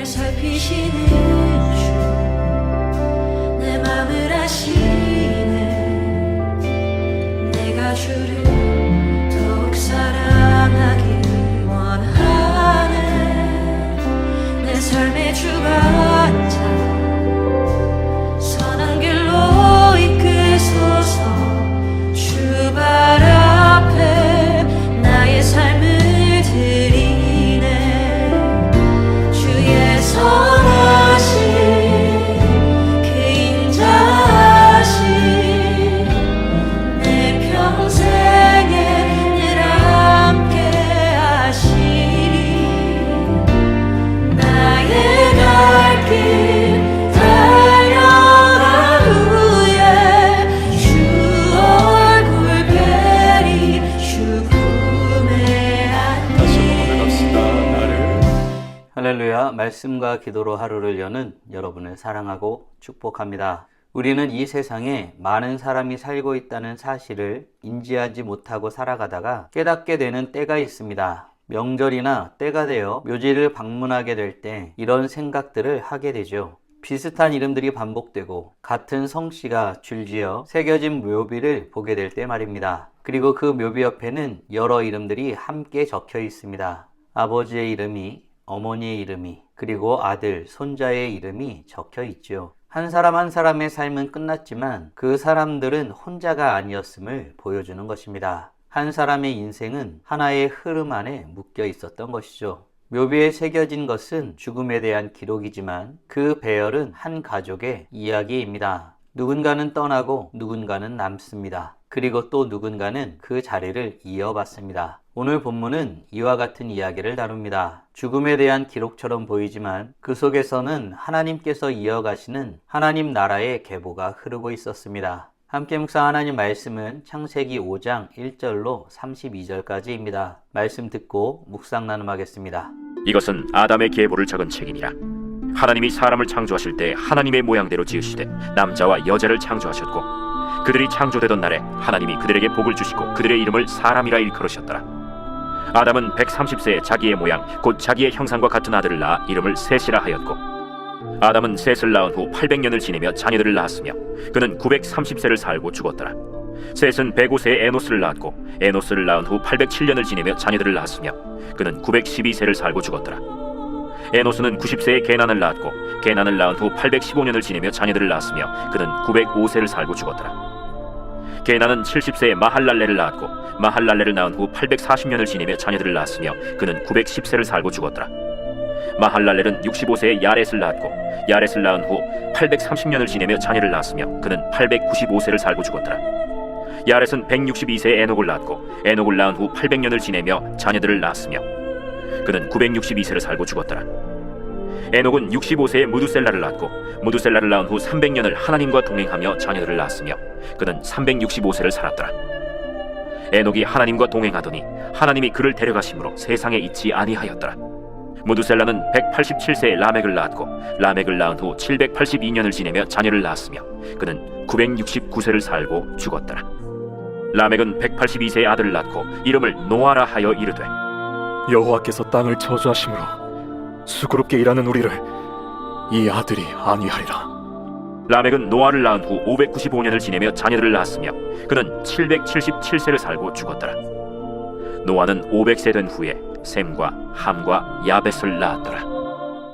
살피시는 주 내 맘을 아시네 내가 주를 더욱 사랑하길 원하네 내 삶의 주관자 선한 길로 이끄소서 주 발 앞에 나의 삶을 드리네 주의 선하신 그 인자하신 내 평생에 늘 함께 하시리 나의 갈 길 달려간 후에 주 얼굴 뵈리 주 품에 안기 할렐루야. 말씀과 기도로 하루를 여는 여러분을 사랑하고 축복합니다. 우리는 이 세상에 많은 사람이 살고 있다는 사실을 인지하지 못하고 살아가다가 깨닫게 되는 때가 있습니다. 명절이나 때가 되어 묘지를 방문하게 될 때 이런 생각들을 하게 되죠. 비슷한 이름들이 반복되고 같은 성씨가 줄지어 새겨진 묘비를 보게 될 때 말입니다. 그리고 그 묘비 옆에는 여러 이름들이 함께 적혀 있습니다. 아버지의 이름이, 어머니의 이름이, 그리고 아들, 손자의 이름이 적혀 있죠. 한 사람 한 사람의 삶은 끝났지만 그 사람들은 혼자가 아니었음을 보여주는 것입니다. 한 사람의 인생은 하나의 흐름 안에 묶여 있었던 것이죠. 묘비에 새겨진 것은 죽음에 대한 기록이지만 그 배열은 한 가족의 이야기입니다. 누군가는 떠나고 누군가는 남습니다. 그리고 또 누군가는 그 자리를 이어받습니다. 오늘 본문은 이와 같은 이야기를 다룹니다. 죽음에 대한 기록처럼 보이지만 그 속에서는 하나님께서 이어가시는 하나님 나라의 계보가 흐르고 있었습니다. 함께 묵상 하나님 말씀은 창세기 5장 1절로 32절까지입니다. 말씀 듣고 묵상 나눔하겠습니다. 이것은 아담의 계보를 적은 책이니라. 하나님이 사람을 창조하실 때 하나님의 모양대로 지으시되 남자와 여자를 창조하셨고 그들이 창조되던 날에 하나님이 그들에게 복을 주시고 그들의 이름을 사람이라 일컬으셨더라. 아담은 130세에 자기의 모양 곧 자기의 형상과 같은 아들을 낳아 이름을 셋이라 하였고 아담은 셋을 낳은 후 800년을 지내며 자녀들을 낳았으며 그는 930세를 살고 죽었더라. 셋은 105세에 에노스를 낳았고 에노스를 낳은 후 807년을 지내며 자녀들을 낳았으며 그는 912세를 살고 죽었더라. 에노스는 90세에 게난을 낳았고 게난을 낳은 후 815년을 지내며 자녀들을 낳았으며 그는 905세를 살고 죽었더라. 게난은 70세에 마할랄레를 낳았고 마할랄레를 낳은 후 840년을 지내며 자녀들을 낳았으며 그는 910세를 살고 죽었더라. 마할랄렐은 65세에 야렛을 낳았고 야렛을 낳은 후 830년을 지내며 자녀를 낳았으며 그는 895세를 살고 죽었더라. 야렛은 162세에 에녹을 낳았고 에녹을 낳은 후 800년을 지내며 자녀들을 낳았으며 그는 962세를 살고 죽었더라. 에녹은 65세에 무두셀라를 낳았고 무두셀라를 낳은 후 300년을 하나님과 동행하며 자녀들을 낳았으며 그는 365세를 살았더라. 에녹이 하나님과 동행하더니 하나님이 그를 데려가심으로 세상에 있지 아니하였더라. 무두셀라는 187세에 라멕을 낳았고 라멕을 낳은 후 782년을 지내며 자녀를 낳았으며 그는 969세를 살고 죽었더라. 라멕은 182세의 아들을 낳고 이름을 노아라 하여 이르되 여호와께서 땅을 저주하심으로 수고롭게 일하는 우리를 이 아들이 안위하리라. 라멕은 노아를 낳은 후 595년을 지내며 자녀들을 낳았으며 그는 777세를 살고 죽었더라. 노아는 500세 된 후에 셈과 함과 야벳을 낳았더라.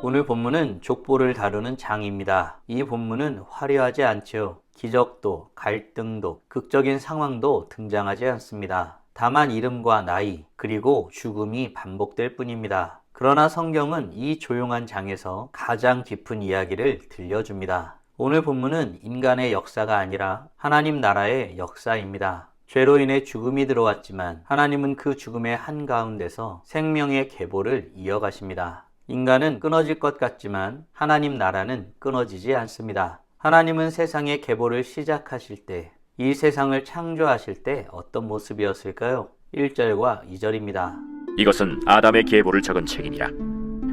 오늘 본문은 족보를 다루는 장입니다. 이 본문은 화려하지 않죠. 기적도 갈등도 극적인 상황도 등장하지 않습니다. 다만 이름과 나이 그리고 죽음이 반복될 뿐입니다. 그러나 성경은 이 조용한 장에서 가장 깊은 이야기를 들려줍니다. 오늘 본문은 인간의 역사가 아니라 하나님 나라의 역사입니다. 죄로 인해 죽음이 들어왔지만 하나님은 그 죽음의 한가운데서 생명의 계보를 이어가십니다. 인간은 끊어질 것 같지만 하나님 나라는 끊어지지 않습니다. 하나님은 세상의 계보를 시작하실 때, 이 세상을 창조하실 때 어떤 모습이었을까요? 1절과 2절입니다. 이것은 아담의 계보를 적은 책이니라.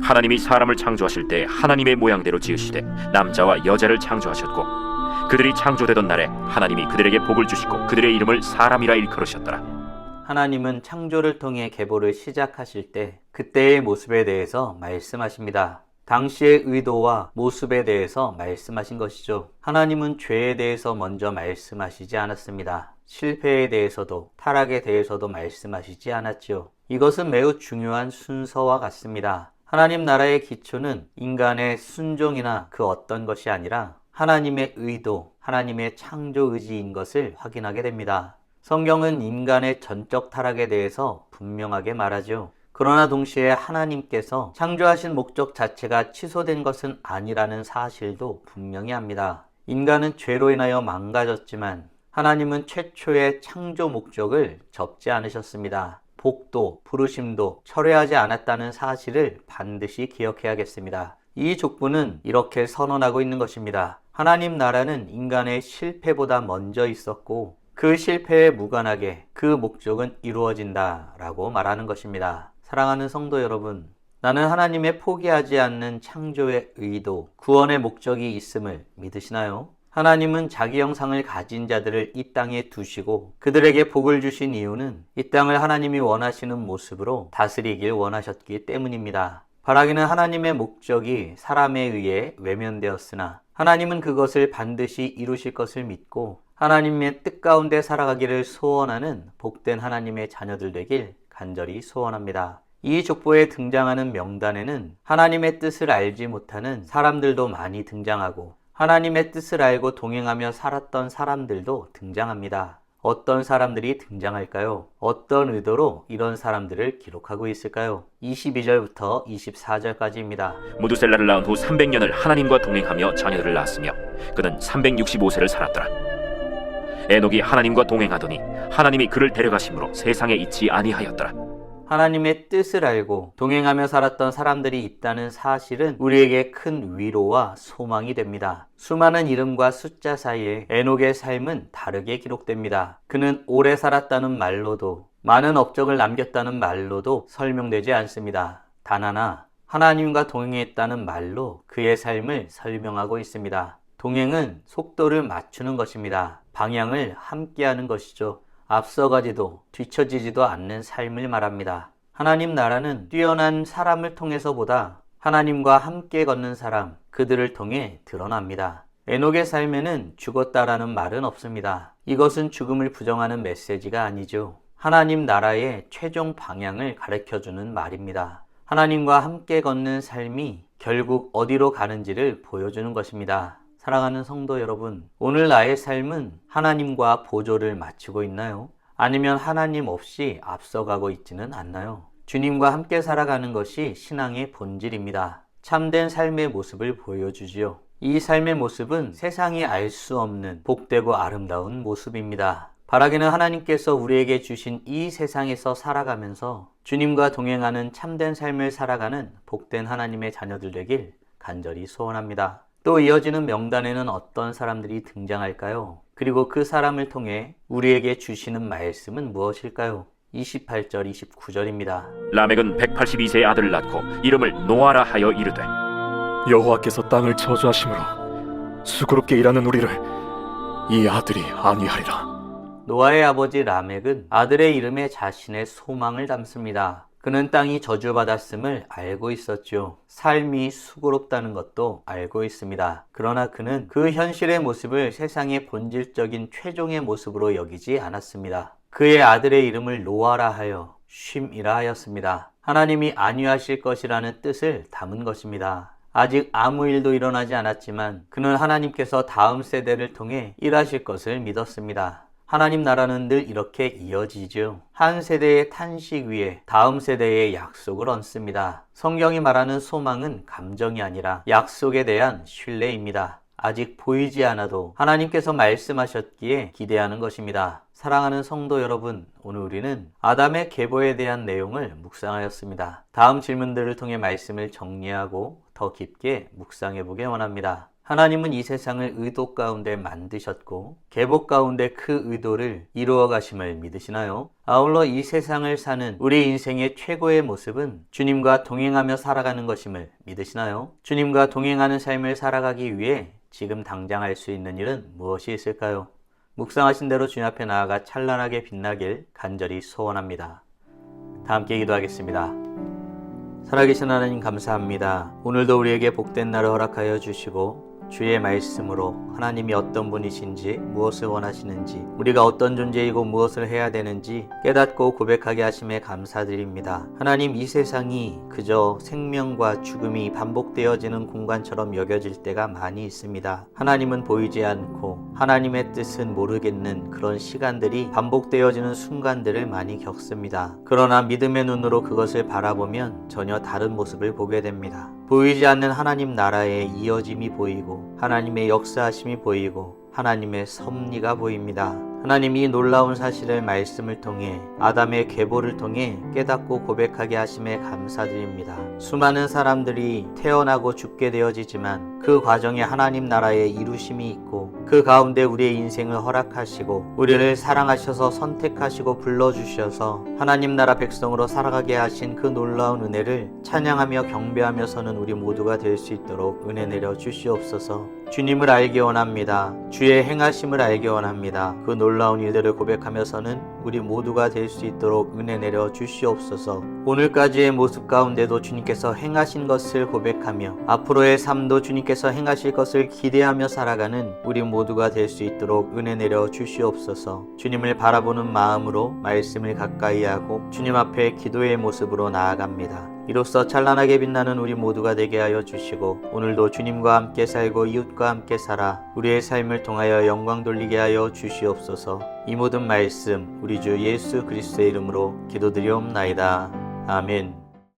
하나님이 사람을 창조하실 때 하나님의 모양대로 지으시되 남자와 여자를 창조하셨고 그들이 창조되던 날에 하나님이 그들에게 복을 주시고 그들의 이름을 사람이라 일컬으셨더라. 하나님은 창조를 통해 계보를 시작하실 때 그때의 모습에 대해서 말씀하십니다. 당시의 의도와 모습에 대해서 말씀하신 것이죠. 하나님은 죄에 대해서 먼저 말씀하시지 않았습니다. 실패에 대해서도 타락에 대해서도 말씀하시지 않았죠. 이것은 매우 중요한 순서와 같습니다. 하나님 나라의 기초는 인간의 순종이나 그 어떤 것이 아니라 하나님의 의도, 하나님의 창조 의지인 것을 확인하게 됩니다. 성경은 인간의 전적 타락에 대해서 분명하게 말하죠. 그러나 동시에 하나님께서 창조하신 목적 자체가 취소된 것은 아니라는 사실도 분명히 합니다. 인간은 죄로 인하여 망가졌지만 하나님은 최초의 창조 목적을 접지 않으셨습니다. 복도, 부르심도 철회하지 않았다는 사실을 반드시 기억해야겠습니다. 이 족보는 이렇게 선언하고 있는 것입니다. 하나님 나라는 인간의 실패보다 먼저 있었고 그 실패에 무관하게 그 목적은 이루어진다라고 말하는 것입니다. 사랑하는 성도 여러분, 나는 하나님의 포기하지 않는 창조의 의도, 구원의 목적이 있음을 믿으시나요? 하나님은 자기 형상을 가진 자들을 이 땅에 두시고 그들에게 복을 주신 이유는 이 땅을 하나님이 원하시는 모습으로 다스리길 원하셨기 때문입니다. 바라기는 하나님의 목적이 사람에 의해 외면되었으나 하나님은 그것을 반드시 이루실 것을 믿고 하나님의 뜻 가운데 살아가기를 소원하는 복된 하나님의 자녀들 되길 간절히 소원합니다. 이 족보에 등장하는 명단에는 하나님의 뜻을 알지 못하는 사람들도 많이 등장하고 하나님의 뜻을 알고 동행하며 살았던 사람들도 등장합니다. 어떤 사람들이 등장할까요? 어떤 의도로 이런 사람들을 기록하고 있을까요? 22절부터 24절까지입니다. 무두셀라를 낳은 후 300년을 하나님과 동행하며 자녀들을 낳았으며 그는 365세를 살았더라. 에녹이 하나님과 동행하더니 하나님이 그를 데려가심으로 세상에 있지 아니하였더라. 하나님의 뜻을 알고 동행하며 살았던 사람들이 있다는 사실은 우리에게 큰 위로와 소망이 됩니다. 수많은 이름과 숫자 사이에 에녹의 삶은 다르게 기록됩니다. 그는 오래 살았다는 말로도 많은 업적을 남겼다는 말로도 설명되지 않습니다. 단 하나, 하나님과 동행했다는 말로 그의 삶을 설명하고 있습니다. 동행은 속도를 맞추는 것입니다. 방향을 함께하는 것이죠. 앞서가지도 뒤처지지도 않는 삶을 말합니다. 하나님 나라는 뛰어난 사람을 통해서보다 하나님과 함께 걷는 사람, 그들을 통해 드러납니다. 에녹의 삶에는 죽었다라는 말은 없습니다. 이것은 죽음을 부정하는 메시지가 아니죠. 하나님 나라의 최종 방향을 가르쳐주는 말입니다. 하나님과 함께 걷는 삶이 결국 어디로 가는지를 보여주는 것입니다. 사랑하는 성도 여러분, 오늘 나의 삶은 하나님과 보조를 맞추고 있나요? 아니면 하나님 없이 앞서가고 있지는 않나요? 주님과 함께 살아가는 것이 신앙의 본질입니다. 참된 삶의 모습을 보여주지요. 이 삶의 모습은 세상이 알 수 없는 복되고 아름다운 모습입니다. 바라기는 하나님께서 우리에게 주신 이 세상에서 살아가면서 주님과 동행하는 참된 삶을 살아가는 복된 하나님의 자녀들 되길 간절히 소원합니다. 또 이어지는 명단에는 어떤 사람들이 등장할까요? 그리고 그 사람을 통해 우리에게 주시는 말씀은 무엇일까요? 28절, 29절입니다. 라멕은 182세의 아들을 낳고 이름을 노아라 하여 이르되 여호와께서 땅을 저주하심으로 수고롭게 일하는 우리를 이 아들이 안위하리라. 노아의 아버지 라멕은 아들의 이름에 자신의 소망을 담습니다. 그는 땅이 저주받았음을 알고 있었죠. 삶이 수고롭다는 것도 알고 있습니다. 그러나 그는 그 현실의 모습을 세상의 본질적인 최종의 모습으로 여기지 않았습니다. 그의 아들의 이름을 노아라 하여 쉼이라 하였습니다. 하나님이 안위하실 것이라는 뜻을 담은 것입니다. 아직 아무 일도 일어나지 않았지만 그는 하나님께서 다음 세대를 통해 일하실 것을 믿었습니다. 하나님 나라는 늘 이렇게 이어지죠. 한 세대의 탄식 위에 다음 세대의 약속을 얹습니다. 성경이 말하는 소망은 감정이 아니라 약속에 대한 신뢰입니다. 아직 보이지 않아도 하나님께서 말씀하셨기에 기대하는 것입니다. 사랑하는 성도 여러분, 오늘 우리는 아담의 계보에 대한 내용을 묵상하였습니다. 다음 질문들을 통해 말씀을 정리하고 더 깊게 묵상해 보길 원합니다. 하나님은 이 세상을 의도 가운데 만드셨고 계보 가운데 그 의도를 이루어 가심을 믿으시나요? 아울러 이 세상을 사는 우리 인생의 최고의 모습은 주님과 동행하며 살아가는 것임을 믿으시나요? 주님과 동행하는 삶을 살아가기 위해 지금 당장 할 수 있는 일은 무엇이 있을까요? 묵상하신 대로 주님 앞에 나아가 찬란하게 빛나길 간절히 소원합니다. 다 함께 기도하겠습니다. 살아계신 하나님 감사합니다. 오늘도 우리에게 복된 날을 허락하여 주시고 주의 말씀으로 하나님이 어떤 분이신지 무엇을 원하시는지 우리가 어떤 존재이고 무엇을 해야 되는지 깨닫고 고백하게 하심에 감사드립니다. 하나님, 이 세상이 그저 생명과 죽음이 반복되어지는 공간처럼 여겨질 때가 많이 있습니다. 하나님은 보이지 않고 하나님의 뜻은 모르겠는 그런 시간들이 반복되어지는 순간들을 많이 겪습니다. 그러나 믿음의 눈으로 그것을 바라보면 전혀 다른 모습을 보게 됩니다. 보이지 않는 하나님 나라의 이어짐이 보이고 하나님의 역사하심이 보이고 하나님의 섭리가 보입니다. 하나님, 이 놀라운 사실을 말씀을 통해 아담의 계보를 통해 깨닫고 고백하게 하심에 감사드립니다. 수많은 사람들이 태어나고 죽게 되어지지만 그 과정에 하나님 나라의 이루심이 있고 그 가운데 우리의 인생을 허락하시고 우리를 사랑하셔서 선택하시고 불러주셔서 하나님 나라 백성으로 살아가게 하신 그 놀라운 은혜를 찬양하며 경배하며서는 우리 모두가 될 수 있도록 은혜 내려 주시옵소서. 주님을 알기 원합니다. 주의 행하심을 알기 원합니다. 그 놀라운 일들을 고백하면서는 우리 모두가 될 수 있도록 은혜 내려 주시옵소서. 오늘까지의 모습 가운데도 주님께서 행하신 것을 고백하며 앞으로의 삶도 주님께서 행하실 것을 기대하며 살아가는 우리 모두가 될 수 있도록 은혜 내려 주시옵소서. 주님을 바라보는 마음으로 말씀을 가까이 하고 주님 앞에 기도의 모습으로 나아갑니다. 이로써 찬란하게 빛나는 우리 모두가 되게 하여 주시고 오늘도 주님과 함께 살고 이웃과 함께 살아 우리의 삶을 통하여 영광 돌리게 하여 주시옵소서. 이 모든 말씀 우리 주 예수 그리스도의 이름으로 기도드리옵나이다. 아멘.